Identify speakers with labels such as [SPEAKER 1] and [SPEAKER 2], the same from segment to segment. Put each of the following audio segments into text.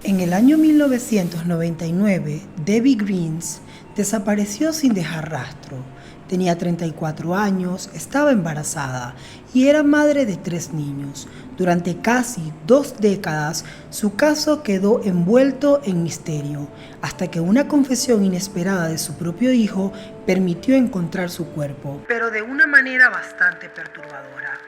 [SPEAKER 1] En el año 1999, Debbie Greens desapareció sin dejar rastro. Tenía 34 años, estaba embarazada y era madre de 3 niños. Durante casi 2 décadas, su caso quedó envuelto en misterio, hasta que una confesión inesperada de su propio hijo permitió encontrar su cuerpo, pero de una manera bastante perturbadora.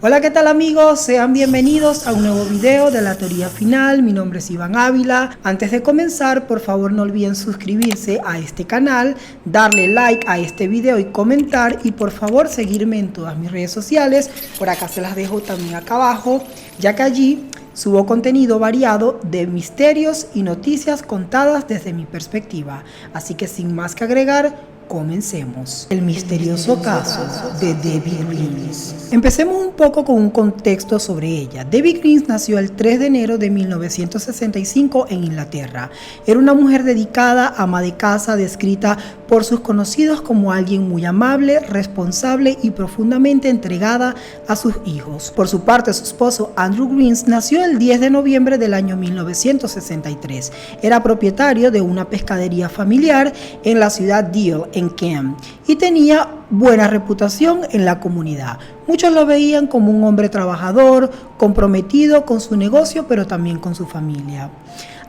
[SPEAKER 1] Hola, ¿qué tal amigos? Sean bienvenidos a un nuevo video de La Teoría Final. Mi nombre es Iván Ávila. Antes de comenzar, por favor no olviden suscribirse a este canal, darle like a este video y comentar, y por favor seguirme en todas mis redes sociales. Por acá se las dejo también acá abajo, ya que allí subo contenido variado de misterios y noticias contadas desde mi perspectiva. Así que sin más que agregar, comencemos. El misterioso caso de Debbie Greens. Empecemos un poco con un contexto sobre ella. Debbie Greens nació el 3 de enero de 1965 en Inglaterra. Era una mujer dedicada, ama de casa, descrita por sus conocidos como alguien muy amable, responsable y profundamente entregada a sus hijos. Por su parte, su esposo Andrew Greens nació el 10 de noviembre del año 1963. Era propietario de una pescadería familiar en la ciudad Deal, en Kent, y tenía buena reputación en la comunidad. Muchos lo veían como un hombre trabajador, comprometido con su negocio, pero también con su familia.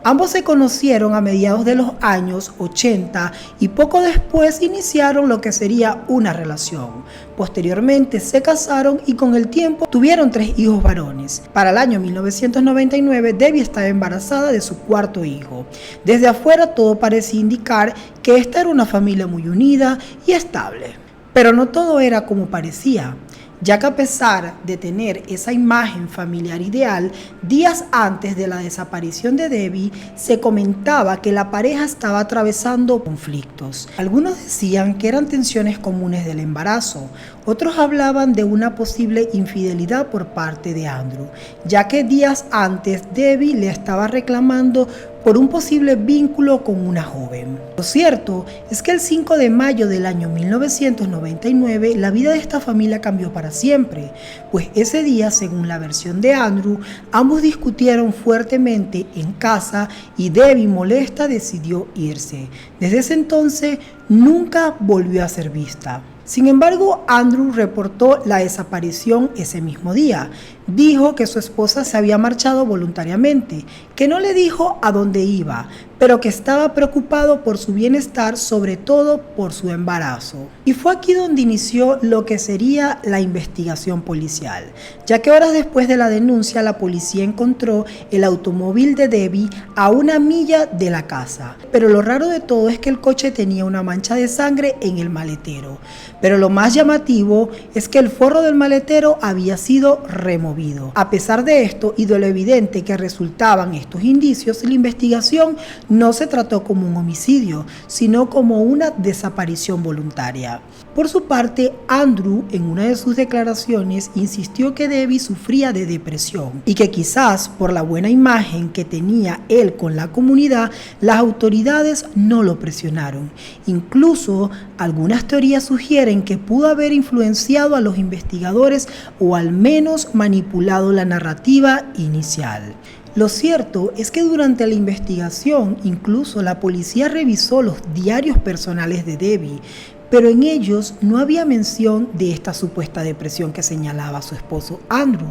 [SPEAKER 1] Ambos se conocieron a mediados de los años 80 y poco después iniciaron lo que sería una relación. Posteriormente se casaron y con el tiempo tuvieron 3 hijos varones. Para el año 1999, Debbie estaba embarazada de su 4º hijo. Desde afuera todo parecía indicar que esta era una familia muy unida y estable. Pero no todo era como parecía, ya que a pesar de tener esa imagen familiar ideal, días antes de la desaparición de Debbie, se comentaba que la pareja estaba atravesando conflictos. Algunos decían que eran tensiones comunes del embarazo, otros hablaban de una posible infidelidad por parte de Andrew, ya que días antes Debbie le estaba reclamando por un posible vínculo con una joven. Lo cierto es que el 5 de mayo del año 1999 la vida de esta familia cambió para siempre, pues ese día, según la versión de Andrew, ambos discutieron fuertemente en casa y Debbie, molesta, decidió irse. Desde ese entonces nunca volvió a ser vista. Sin embargo, Andrew reportó la desaparición ese mismo día. Dijo que su esposa se había marchado voluntariamente, que no le dijo a dónde iba, pero que estaba preocupado por su bienestar, sobre todo por su embarazo. Y fue aquí donde inició lo que sería la investigación policial, ya que horas después de la denuncia, la policía encontró el automóvil de Debbie a 1 milla de la casa. Pero lo raro de todo es que el coche tenía una mancha de sangre en el maletero. Pero lo más llamativo es que el forro del maletero había sido removido. A pesar de esto y de lo evidente que resultaban estos indicios, la investigación no se trató como un homicidio, sino como una desaparición voluntaria. Por su parte, Andrew, en una de sus declaraciones, insistió que Debbie sufría de depresión y que quizás por la buena imagen que tenía él con la comunidad, las autoridades no lo presionaron. Incluso, algunas teorías sugieren que pudo haber influenciado a los investigadores o al menos manipulado la narrativa inicial. Lo cierto es que durante la investigación, incluso la policía revisó los diarios personales de Debbie, pero en ellos no había mención de esta supuesta depresión que señalaba su esposo Andrew,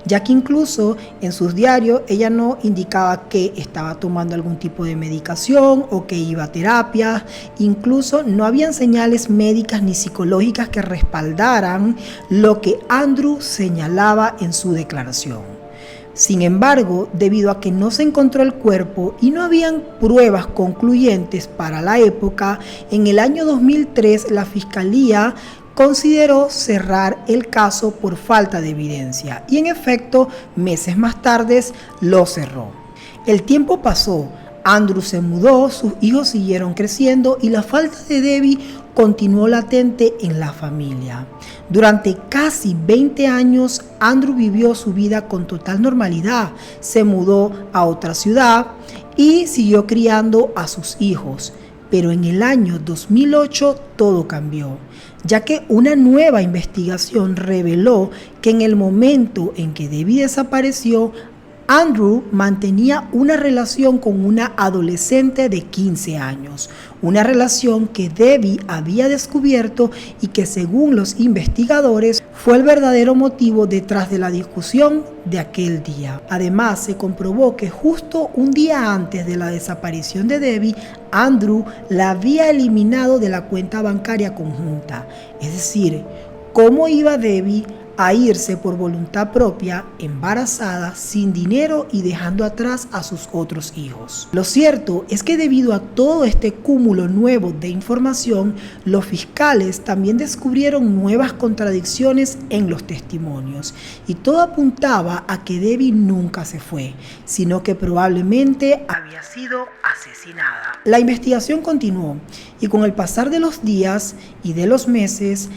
[SPEAKER 1] ya que incluso en sus diarios ella no indicaba que estaba tomando algún tipo de medicación o que iba a terapia. Incluso no habían señales médicas ni psicológicas que respaldaran lo que Andrew señalaba en su declaración. Sin embargo, debido a que no se encontró el cuerpo y no habían pruebas concluyentes para la época, en el año 2003 la Fiscalía consideró cerrar el caso por falta de evidencia y en efecto, meses más tarde lo cerró. El tiempo pasó, Andrew se mudó, sus hijos siguieron creciendo y la falta de Debbie continuó latente en la familia. Durante casi 20 años, Andrew vivió su vida con total normalidad. Se mudó a otra ciudad y siguió criando a sus hijos. Pero en el año 2008 todo cambió, ya que una nueva investigación reveló que en el momento en que Debbie desapareció, Andrew mantenía una relación con una adolescente de 15 años, una relación que Debbie había descubierto y que, según los investigadores, fue el verdadero motivo detrás de la discusión de aquel día. Además, se comprobó que justo un día antes de la desaparición de Debbie, Andrew la había eliminado de la cuenta bancaria conjunta. Es decir, ¿cómo iba Debbie a irse por voluntad propia, embarazada, sin dinero y dejando atrás a sus otros hijos? Lo cierto es que debido a todo este cúmulo nuevo de información, los fiscales también descubrieron nuevas contradicciones en los testimonios, y todo apuntaba a que Debbie nunca se fue, sino que probablemente había sido asesinada. La investigación continuó, y con el pasar de los días y de los meses,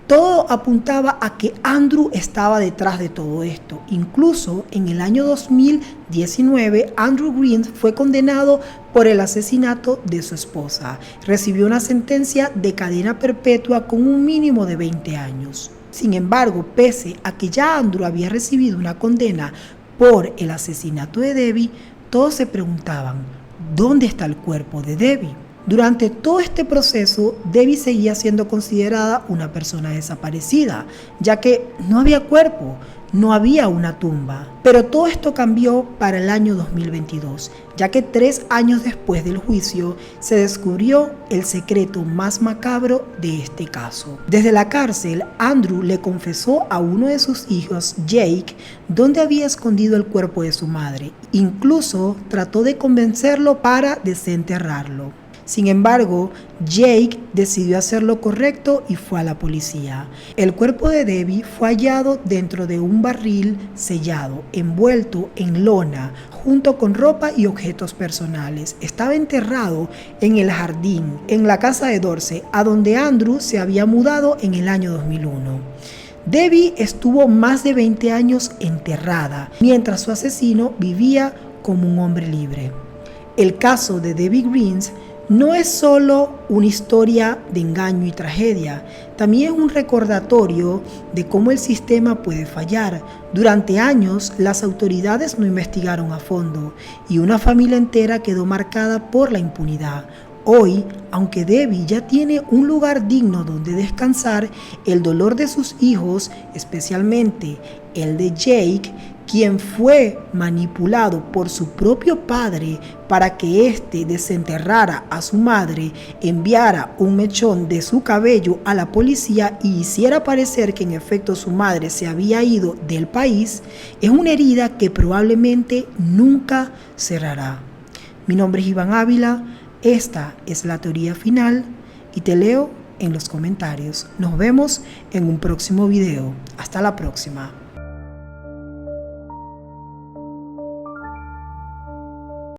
[SPEAKER 1] todo apuntaba a que Andrew estaba detrás de todo esto. Incluso en el año 2019, Andrew Green fue condenado por el asesinato de su esposa. Recibió una sentencia de cadena perpetua con un mínimo de 20 años. Sin embargo, pese a que ya Andrew había recibido una condena por el asesinato de Debbie, todos se preguntaban, ¿dónde está el cuerpo de Debbie? Durante todo este proceso, Debbie seguía siendo considerada una persona desaparecida, ya que no había cuerpo, no había una tumba. Pero todo esto cambió para el año 2022, ya que 3 años después del juicio se descubrió el secreto más macabro de este caso. Desde la cárcel, Andrew le confesó a uno de sus hijos, Jake, dónde había escondido el cuerpo de su madre. Incluso trató de convencerlo para desenterrarlo. Sin embargo, Jake decidió hacer lo correcto y fue a la policía. El cuerpo de Debbie fue hallado dentro de un barril sellado, envuelto en lona, junto con ropa y objetos personales. Estaba enterrado en el jardín, en la casa de Dorsey, a donde Andrew se había mudado en el año 2001. Debbie estuvo más de 20 años enterrada, mientras su asesino vivía como un hombre libre. El caso de Debbie Greens no es solo una historia de engaño y tragedia, también es un recordatorio de cómo el sistema puede fallar. Durante años, las autoridades no investigaron a fondo y una familia entera quedó marcada por la impunidad. Hoy, aunque Debbie ya tiene un lugar digno donde descansar, el dolor de sus hijos, especialmente el de Jake, quien fue manipulado por su propio padre para que éste desenterrara a su madre, enviara un mechón de su cabello a la policía y hiciera parecer que en efecto su madre se había ido del país, es una herida que probablemente nunca cerrará. Mi nombre es Iván Ávila, esta es la teoría final y te leo en los comentarios. Nos vemos en un próximo video. Hasta la próxima.